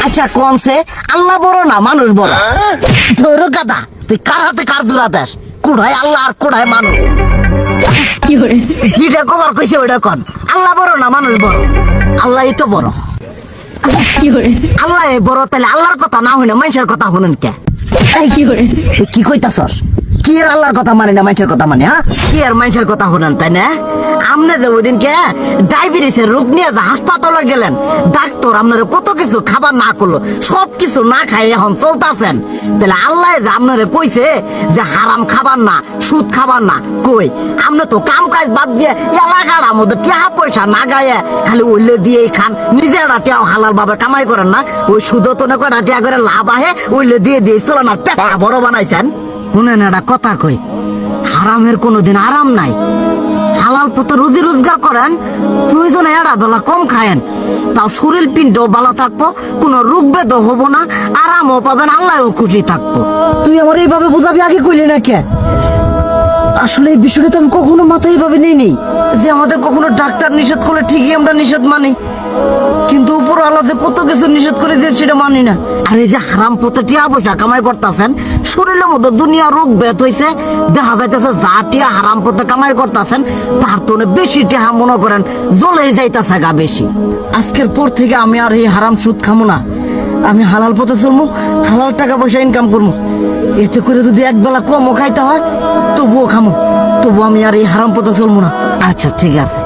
আচ্ছা কোনছে আল্লাহ বড় না মানুষ বড়? ধরো গাদা, তুই কার হাতে কার জোড়া দেশ? কোড়ায় আল্লাহ আর কোড়ায় মানুষ। যেটা কবার কইছে ওইটা কন। আল্লাহ বড় না মানুষ বড়? আল্লাহ তো বড়। আল্লাহ বড়, তাহলে আল্লাহর কথা না হইনা মানুষের কথা শুনেন কে? কি কইতাছস? কি আর আল্লাহর কথা মানে না মানুষের কথা মানে? হ্যাঁ, কি আর মানুষের কথা শুনেন তাই না? আমনে যে ওই দিনকে ডায়াবেটিসের রোগ নিয়ে যে হাসপাতালে গেলেন, ডাক্তার আপনার কত কিছু খাবার না করলো, সব কিছু না খাই এখন চলতেছেন। তাহলে আল্লাহ যে আপনারে কইছে যে হারাম খাবার না, সুদ খাবার না, কই আপনি তো কাম কাজ বাদ দিয়ে এলাকার মধ্যে টাকা পয়সা না গায়ে খালি ওইলে দিয়েই খান, নিজেরা টেও হালাল ভাবে কামাই করেন না, ওই সুদও তো না কয়টা টিয়া করে লাভ আহে ওইলে দিয়ে দিয়ে চলেন আর পেটা বড় বানাইছেন। শুনেন একটা কথা কই, হারামের কোনোদিন আরাম নাই। হালাল পথে রুজি রোজগার করেন, প্রয়োজনে এড়া বেলা কম খায়েন, তাও শরীর পিণ্ডও ভালো থাকবো, কোনো রোগ বেদও হবো না, আরামও পাবেন, আল্লাহও খুশি থাকবো। তুই আমার এইভাবে বুঝাবি আগে কইলি না কে? আসলে এই বিষয়টা তো আমি কখনো মাথায় এইভাবে নিইনি যে আমাদের কখনো ডাক্তার নিষেধ করলে ঠিকই আমরা নিষেধ মানি, কিন্তু উপর আল্লাহ যে কত কিছু নিষেধ করে দিয়ে সেটা মানি না। আর এই যে হারাম পথে টিয়া পয়সা কামাই করতেছেন, শরীরের মধ্যে দুনিয়া রোগ বেত হয়েছে, দেখা যাইতেছে যা টিয়া হারাম পথে কামাই করতেছেন তার তো বেশি টিয়া মনে করেন জ্বলে যাইতেছে গা বেশি। আজকের পর থেকে আমি আর এই হারাম সুদ খামো না, আমি হালাল পথে চলবো, হালাল টাকা পয়সা ইনকাম করবো। এতে করে যদি একবেলা কমও খাইতে হয় তবুও খামো, তবু আমি আর এই হারাম পথে চলবো না। আচ্ছা ঠিক আছে।